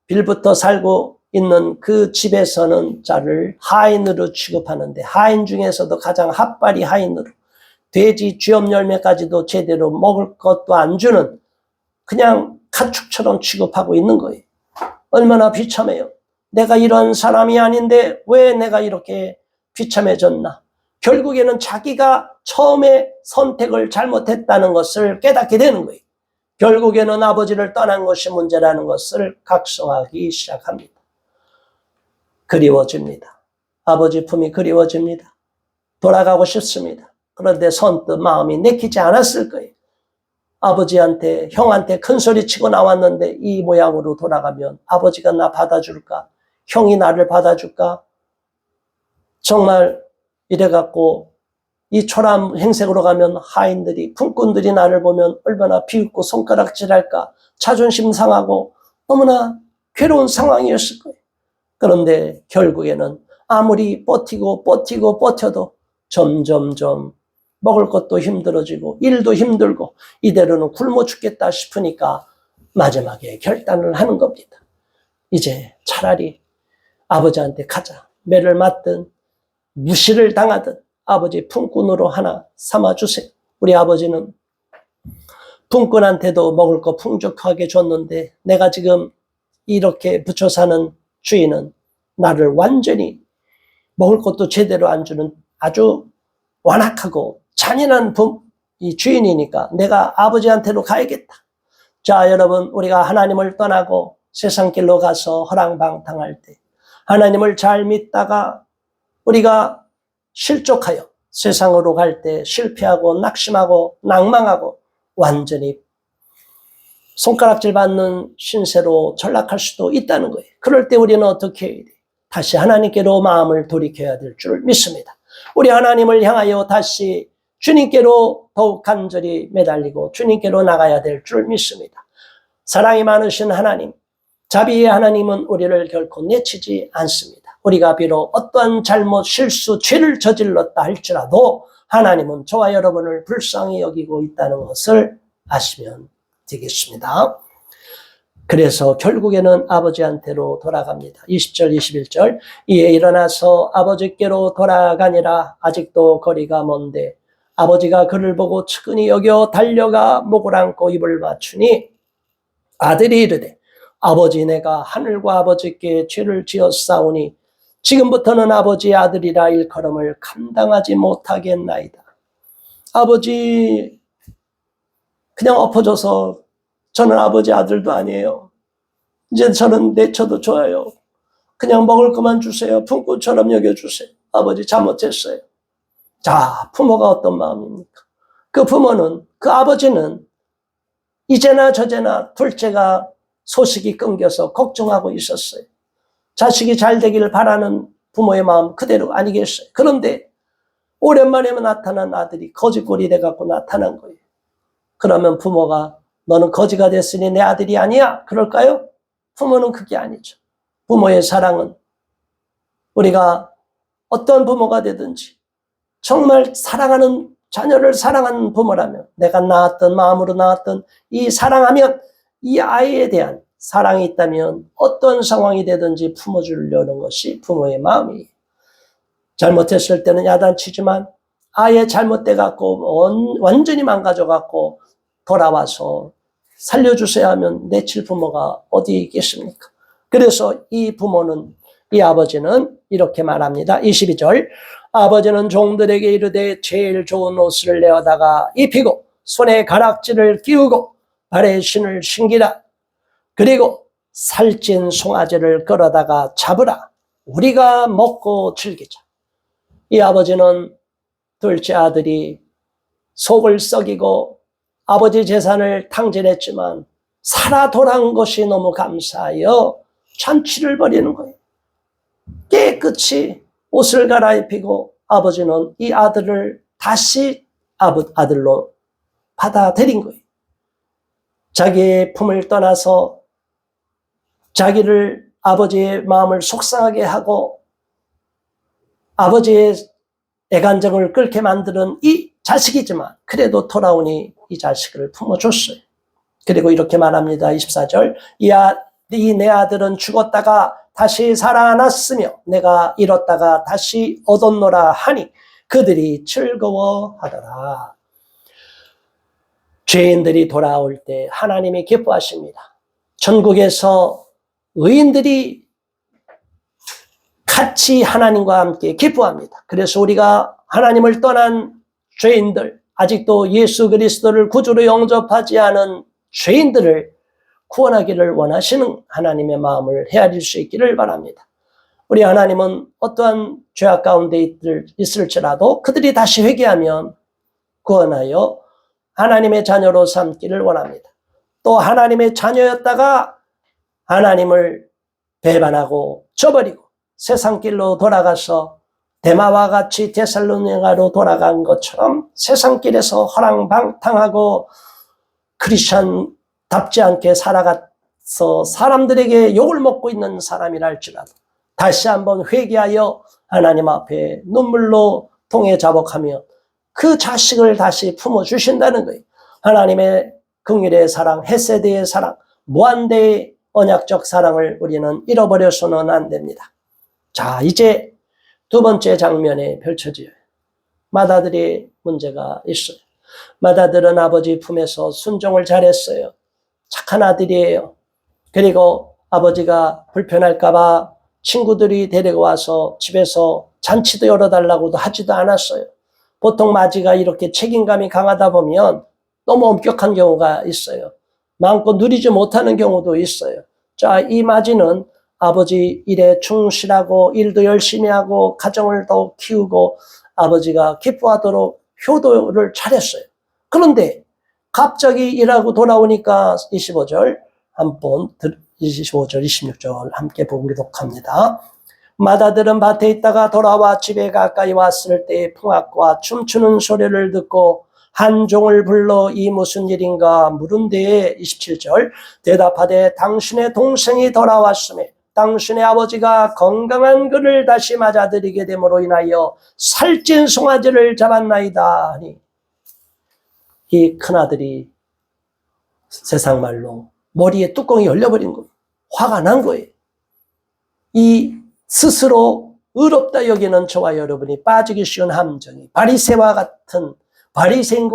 빌부터 살고 있는 그 집에서는 자를 하인으로 취급하는데 하인 중에서도 가장 핫발이 하인으로 돼지 쥐엄 열매까지도 제대로 먹을 것도 안 주는 그냥 가축처럼 취급하고 있는 거예요. 얼마나 비참해요. 내가 이런 사람이 아닌데 왜 내가 이렇게 비참해졌나. 결국에는 자기가 처음에 선택을 잘못했다는 것을 깨닫게 되는 거예요. 결국에는 아버지를 떠난 것이 문제라는 것을 각성하기 시작합니다. 그리워집니다. 아버지 품이 그리워집니다. 돌아가고 싶습니다. 그런데 선뜻 마음이 내키지 않았을 거예요. 아버지한테, 형한테 큰 소리 치고 나왔는데 이 모양으로 돌아가면 아버지가 나 받아줄까? 형이 나를 받아줄까? 정말 이래갖고 이 초라한 행색으로 가면 하인들이, 품꾼들이 나를 보면 얼마나 비웃고 손가락질할까? 자존심 상하고 너무나 괴로운 상황이었을 거예요. 그런데 결국에는 아무리 버텨도 점점점 먹을 것도 힘들어지고 일도 힘들고 이대로는 굶어 죽겠다 싶으니까 마지막에 결단을 하는 겁니다. 이제 차라리 아버지한테 가자. 매를 맞든 무시를 당하든 아버지 품꾼으로 하나 삼아주세요. 우리 아버지는 품꾼한테도 먹을 거 풍족하게 줬는데 내가 지금 이렇게 붙여 사는 주인은 나를 완전히 먹을 것도 제대로 안 주는 아주 완악하고 잔인한 이 주인이니까 내가 아버지한테로 가야겠다. 자, 여러분, 우리가 하나님을 떠나고 세상 길로 가서 허랑방탕할 때 하나님을 잘 믿다가 우리가 실족하여 세상으로 갈 때 실패하고 낙심하고 낭망하고 완전히 손가락질 받는 신세로 전락할 수도 있다는 거예요. 그럴 때 우리는 어떻게 해야 돼요? 다시 하나님께로 마음을 돌이켜야 될 줄 믿습니다. 우리 하나님을 향하여 다시 주님께로 더욱 간절히 매달리고 주님께로 나가야 될 줄 믿습니다. 사랑이 많으신 하나님, 자비의 하나님은 우리를 결코 내치지 않습니다. 우리가 비록 어떠한 잘못, 실수, 죄를 저질렀다 할지라도 하나님은 저와 여러분을 불쌍히 여기고 있다는 것을 아시면 되겠습니다. 그래서 결국에는 아버지한테로 돌아갑니다. 20절, 21절 이에 일어나서 아버지께로 돌아가니라. 아직도 거리가 먼데 아버지가 그를 보고 측은히 여겨 달려가 목을 안고 입을 맞추니 아들이 이르되 아버지, 내가 하늘과 아버지께 죄를 지었사오니 지금부터는 아버지의 아들이라 일컬음을 감당하지 못하겠나이다. 아버지, 그냥 엎어져서 저는 아버지 아들도 아니에요. 이제 저는 내쳐도 좋아요. 그냥 먹을 것만 주세요. 품꾼처럼 여겨주세요. 아버지 잘못했어요. 자, 부모가 어떤 마음입니까? 그 부모는, 그 아버지는 이제나 저제나 둘째가 소식이 끊겨서 걱정하고 있었어요. 자식이 잘 되기를 바라는 부모의 마음 그대로 아니겠어요? 그런데 오랜만에 나타난 아들이 거지꼴이 돼갖고 나타난 거예요. 그러면 부모가 너는 거지가 됐으니 내 아들이 아니야? 그럴까요? 부모는 그게 아니죠. 부모의 사랑은 우리가 어떤 부모가 되든지 정말 사랑하는 자녀를 사랑하는 부모라면, 내가 낳았던 마음으로 낳았던 이 사랑하면 이 아이에 대한 사랑이 있다면 어떤 상황이 되든지 품어주려는 것이 부모의 마음이에요. 잘못했을 때는 야단치지만 아예 잘못돼갖고 완전히 망가져갖고 돌아와서 살려주셔야 하면 내칠 부모가 어디 있겠습니까? 그래서 이 부모는, 이 아버지는 이렇게 말합니다. 22절, 아버지는 종들에게 이르되 제일 좋은 옷을 내어다가 입히고 손에 가락지를 끼우고 발에 신을 신기라. 그리고 살찐 송아지를 끌어다가 잡으라. 우리가 먹고 즐기자. 이 아버지는 둘째 아들이 속을 썩이고 아버지 재산을 탕진했지만 살아 돌아온 것이 너무 감사하여 잔치를 벌이는 거예요. 깨끗이 옷을 갈아입히고 아버지는 이 아들을 다시 아들로 받아들인 거예요. 자기의 품을 떠나서 자기를, 아버지의 마음을 속상하게 하고 아버지의 애간정을 끓게 만드는 이 자식이지만 그래도 돌아오니 이 자식을 품어줬어요. 그리고 이렇게 말합니다. 24절, 이 내 아들은 죽었다가 다시 살아났으며 내가 잃었다가 다시 얻었노라 하니 그들이 즐거워하더라. 죄인들이 돌아올 때 하나님이 기뻐하십니다. 천국에서 의인들이 같이 하나님과 함께 기뻐합니다. 그래서 우리가 하나님을 떠난 죄인들, 아직도 예수 그리스도를 구주로 영접하지 않은 죄인들을 구원하기를 원하시는 하나님의 마음을 헤아릴 수 있기를 바랍니다. 우리 하나님은 어떠한 죄악 가운데 있을지라도 그들이 다시 회개하면 구원하여 하나님의 자녀로 삼기를 원합니다. 또 하나님의 자녀였다가 하나님을 배반하고 저버리고 세상 길로 돌아가서 데마와 같이 데살로니가로 돌아간 것처럼 세상 길에서 허랑방탕하고 크리스천답지 않게 살아가서 사람들에게 욕을 먹고 있는 사람이라 할지라도 다시 한번 회개하여 하나님 앞에 눈물로 통해 자복하며 그 자식을 다시 품어주신다는 거예요. 하나님의 긍휼의 사랑, 헤세드의 사랑, 무한대의 언약적 사랑을 우리는 잃어버려서는 안 됩니다. 자, 이제 두 번째 장면에 펼쳐져요. 맏아들이 문제가 있어요. 맏아들은 아버지 품에서 순종을 잘했어요. 착한 아들이에요. 그리고 아버지가 불편할까봐 친구들이 데리고 와서 집에서 잔치도 열어달라고도 하지도 않았어요. 보통 맏이가 이렇게 책임감이 강하다 보면 너무 엄격한 경우가 있어요. 마음껏 누리지 못하는 경우도 있어요. 자, 이 맏이는 아버지 일에 충실하고 일도 열심히 하고 가정을 더 키우고 아버지가 기뻐하도록 효도를 잘했어요. 그런데 갑자기 일하고 돌아오니까 25절 한번 25절 26절 함께 봉독합니다. 맏아들은 밭에 있다가 돌아와 집에 가까이 왔을 때 풍악과 춤추는 소리를 듣고 한 종을 불러 이 무슨 일인가 물은 데에 27절 대답하되 당신의 동생이 돌아왔으며 당신의 아버지가 건강한 그를 다시 맞아들이게 됨으로 인하여 살찐 송아지를 잡았나이다 하니 이 큰아들이 세상 말로 머리에 뚜껑이 열려버린 거예요. 화가 난 거예요. 이 스스로 의롭다 여기는 저와 여러분이 빠지기 쉬운 함정이 바리새인과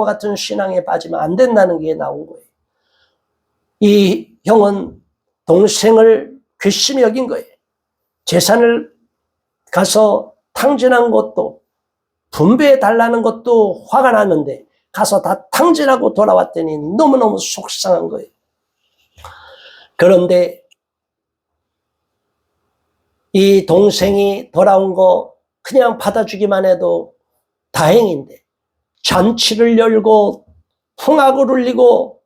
같은 신앙에 빠지면 안 된다는 게 나온 거예요. 이 형은 동생을 괘씸히 여긴 거예요. 재산을 가서 탕진한 것도 분배해 달라는 것도 화가 났는데 가서 다 탕진하고 돌아왔더니 너무너무 속상한 거예요. 그런데 이 동생이 돌아온 거 그냥 받아주기만 해도 다행인데 잔치를 열고 풍악을 울리고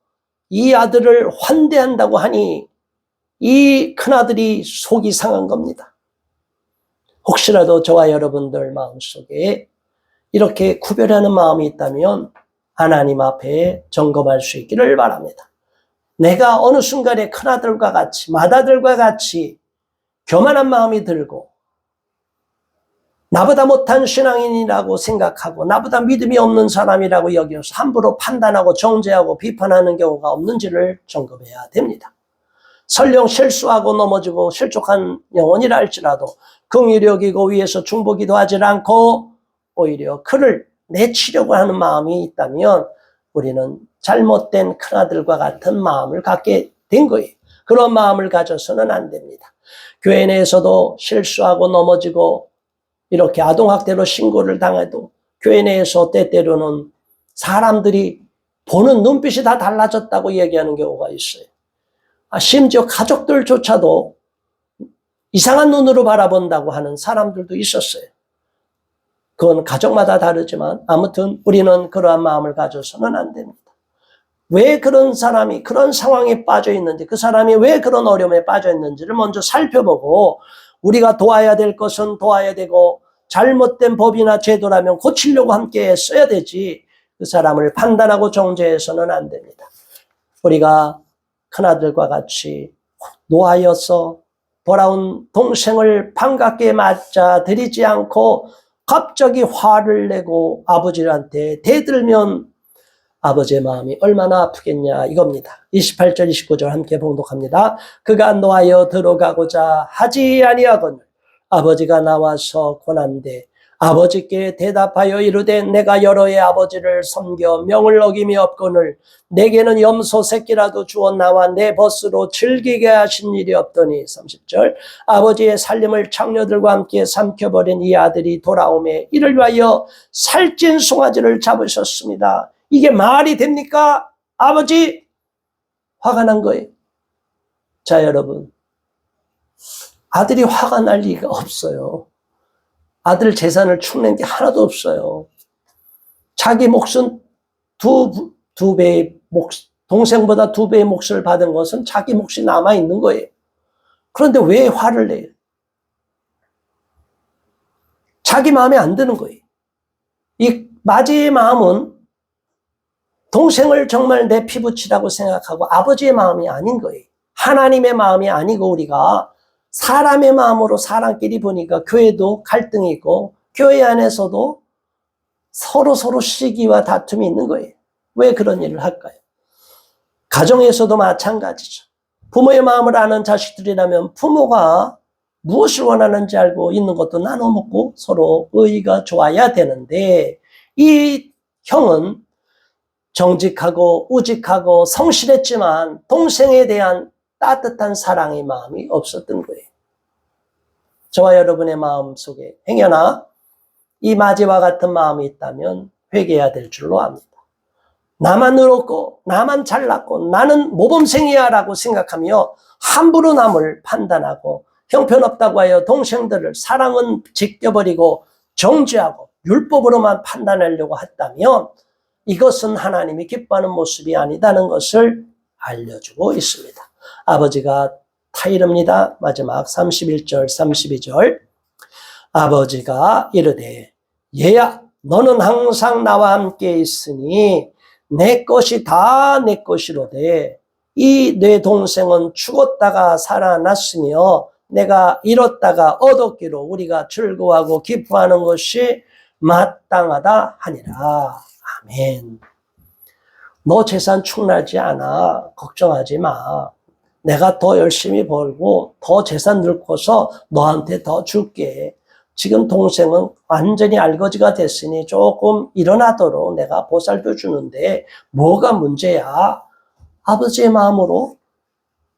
이 아들을 환대한다고 하니 이 큰아들이 속이 상한 겁니다. 혹시라도 저와 여러분들 마음속에 이렇게 구별하는 마음이 있다면 하나님 앞에 점검할 수 있기를 바랍니다. 내가 어느 순간에 큰아들과 같이, 맏아들과 같이 교만한 마음이 들고 나보다 못한 신앙인이라고 생각하고 나보다 믿음이 없는 사람이라고 여겨서 함부로 판단하고 정죄하고 비판하는 경우가 없는지를 점검해야 됩니다. 설령 실수하고 넘어지고 실족한 영혼이라 할지라도 긍휼히 여기고 위에서 중보기도 하지 않고 오히려 그를 내치려고 하는 마음이 있다면 우리는 잘못된 큰아들과 같은 마음을 갖게 된 거예요. 그런 마음을 가져서는 안 됩니다. 교회 내에서도 실수하고 넘어지고 이렇게 아동학대로 신고를 당해도 교회 내에서 때때로는 사람들이 보는 눈빛이 다 달라졌다고 얘기하는 경우가 있어요. 심지어 가족들조차도 이상한 눈으로 바라본다고 하는 사람들도 있었어요. 그건 가족마다 다르지만 아무튼 우리는 그러한 마음을 가져서는 안 됩니다. 왜 그런 사람이 그런 상황에 빠져 있는지, 그 사람이 왜 그런 어려움에 빠져 있는지를 먼저 살펴보고 우리가 도와야 될 것은 도와야 되고 잘못된 법이나 제도라면 고치려고 함께 써야 되지 그 사람을 판단하고 정죄해서는 안 됩니다. 우리가 큰아들과 같이 노하여서 돌아온 동생을 반갑게 맞아들이지 않고 갑자기 화를 내고 아버지한테 대들면 아버지의 마음이 얼마나 아프겠냐 이겁니다. 28절 29절 함께 봉독합니다. 그가 노하여 들어가고자 하지 아니하거늘 아버지가 나와서 권한대 아버지께 대답하여 이르되 내가 여러 해 아버지를 섬겨 명을 어김이 없거늘 내게는 염소 새끼라도 주어 나와 내 벗으로 즐기게 하신 일이 없더니 30절 아버지의 살림을 장녀들과 함께 삼켜버린 이 아들이 돌아오매 이를 위하여 살찐 송아지를 잡으셨습니다. 이게 말이 됩니까? 아버지 화가 난 거예요. 자 여러분 아들이 화가 날 리가 없어요. 아들 재산을 축낸 게 하나도 없어요. 자기 몫은 두 배의 몫, 동생보다 2배의 몫을 받은 것은 자기 몫이 남아있는 거예요. 그런데 왜 화를 내요? 자기 마음에 안 드는 거예요. 이 마지의 마음은 동생을 정말 내 피부치라고 생각하고 아버지의 마음이 아닌 거예요. 하나님의 마음이 아니고 우리가 사람의 마음으로 사람끼리 보니까 교회도 갈등이 있고 교회 안에서도 서로 시기와 다툼이 있는 거예요. 왜 그런 일을 할까요? 가정에서도 마찬가지죠. 부모의 마음을 아는 자식들이라면 부모가 무엇을 원하는지 알고 있는 것도 나눠 먹고 서로 의의가 좋아야 되는데 이 형은 정직하고 우직하고 성실했지만 동생에 대한 따뜻한 사랑의 마음이 없었던 거예요. 저와 여러분의 마음 속에 행여나 이 마지와 같은 마음이 있다면 회개해야 될 줄로 압니다. 나만 의롭고 나만 잘났고 나는 모범생이야 라고 생각하며 함부로 남을 판단하고 형편없다고 하여 동생들을 사랑은 제껴버리고 정죄하고 율법으로만 판단하려고 했다면 이것은 하나님이 기뻐하는 모습이 아니다는 것을 알려주고 있습니다. 아버지가 타이릅니다. 마지막 31절 32절 아버지가 이르되 얘야 너는 항상 나와 함께 있으니 내 것이 다 내 것이로되 이 내 동생은 죽었다가 살아났으며 내가 잃었다가 얻었기로 우리가 즐거워하고 기뻐하는 것이 마땅하다 하니라. 아멘. 너 재산 축나지 않아. 걱정하지 마. 내가 더 열심히 벌고 더 재산 넣고서 너한테 더 줄게. 지금 동생은 완전히 알거지가 됐으니 조금 일어나도록 내가 보살펴 주는데 뭐가 문제야? 아버지의 마음으로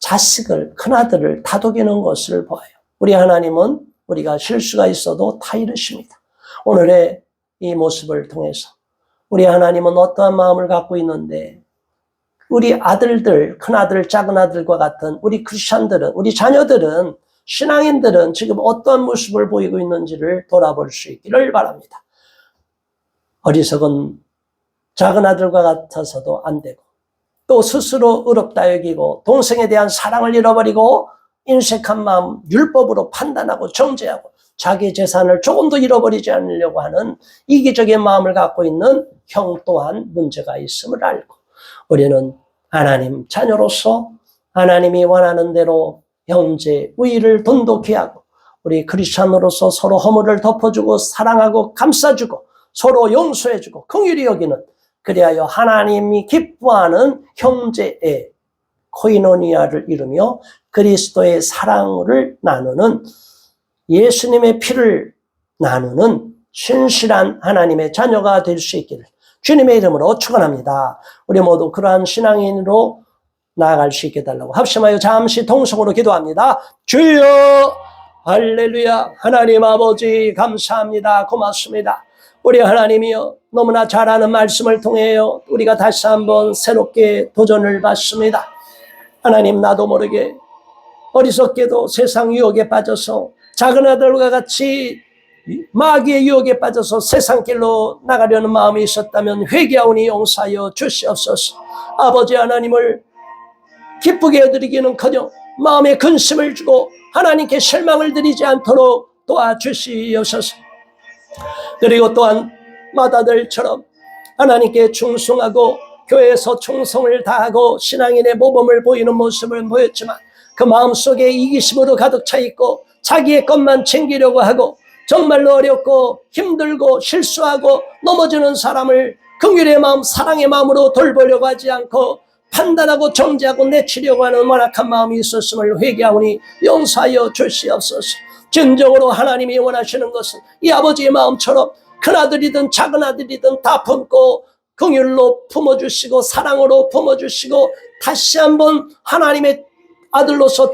자식을, 큰아들을 다독이는 것을 봐요. 우리 하나님은 우리가 실수가 있어도 타이르십니다. 오늘의 이 모습을 통해서 우리 하나님은 어떠한 마음을 갖고 있는데 우리 아들들, 큰아들, 작은아들과 같은 우리 크리스찬들은, 우리 자녀들은, 신앙인들은 지금 어떠한 모습을 보이고 있는지를 돌아볼 수 있기를 바랍니다. 어리석은 작은아들과 같아서도 안 되고 또 스스로 의롭다 여기고 동생에 대한 사랑을 잃어버리고 인색한 마음, 율법으로 판단하고 정죄하고 자기 재산을 조금도 잃어버리지 않으려고 하는 이기적인 마음을 갖고 있는 형 또한 문제가 있음을 알고 우리는 하나님 자녀로서 하나님이 원하는 대로 형제 우위를 돈독히 하고 우리 크리스천으로서 서로 허물을 덮어주고 사랑하고 감싸주고 서로 용서해주고 긍휼히 여기는 그리하여 하나님이 기뻐하는 형제의 코이노니아를 이루며 그리스도의 사랑을 나누는 예수님의 피를 나누는 신실한 하나님의 자녀가 될 수 있기를 주님의 이름으로 축원합니다. 우리 모두 그러한 신앙인으로 나아갈 수 있게 해달라고 합심하여 잠시 통성으로 기도합니다. 주여 할렐루야. 하나님 아버지 감사합니다. 고맙습니다. 우리 하나님이여 너무나 잘 아는 말씀을 통해요 우리가 다시 한번 새롭게 도전을 받습니다. 하나님 나도 모르게 어리석게도 세상 유혹에 빠져서 작은 아들과 같이 마귀의 유혹에 빠져서 세상 길로 나가려는 마음이 있었다면 회개하오니 용서하여 주시옵소서. 아버지 하나님을 기쁘게 해드리기는커녕 마음에 근심을 주고 하나님께 실망을 드리지 않도록 도와주시옵소서. 그리고 또한 마다들처럼 하나님께 충성하고 교회에서 충성을 다하고 신앙인의 모범을 보이는 모습을 보였지만 그 마음속에 이기심으로 가득 차 있고 자기의 것만 챙기려고 하고 정말로 어렵고 힘들고 실수하고 넘어지는 사람을 긍휼의 마음 사랑의 마음으로 돌보려고 하지 않고 판단하고 정죄하고 내치려고 하는 완악한 마음이 있었음을 회개하오니 용서하여 주시옵소서. 진정으로 하나님이 원하시는 것은 이 아버지의 마음처럼 큰아들이든 작은아들이든 다 품고 긍휼로 품어주시고 사랑으로 품어주시고 다시 한번 하나님의 아들로서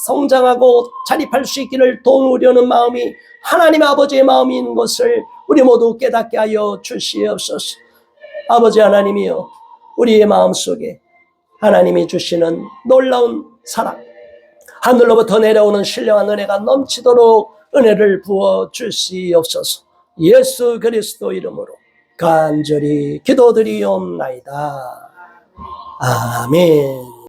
성장하고 자립할 수 있기를 도우려는 마음이 하나님 아버지의 마음인 것을 우리 모두 깨닫게 하여 주시옵소서. 아버지 하나님이여 우리의 마음속에 하나님이 주시는 놀라운 사랑 하늘로부터 내려오는 신령한 은혜가 넘치도록 은혜를 부어 주시옵소서. 예수 그리스도 이름으로 간절히 기도드리옵나이다. 아멘.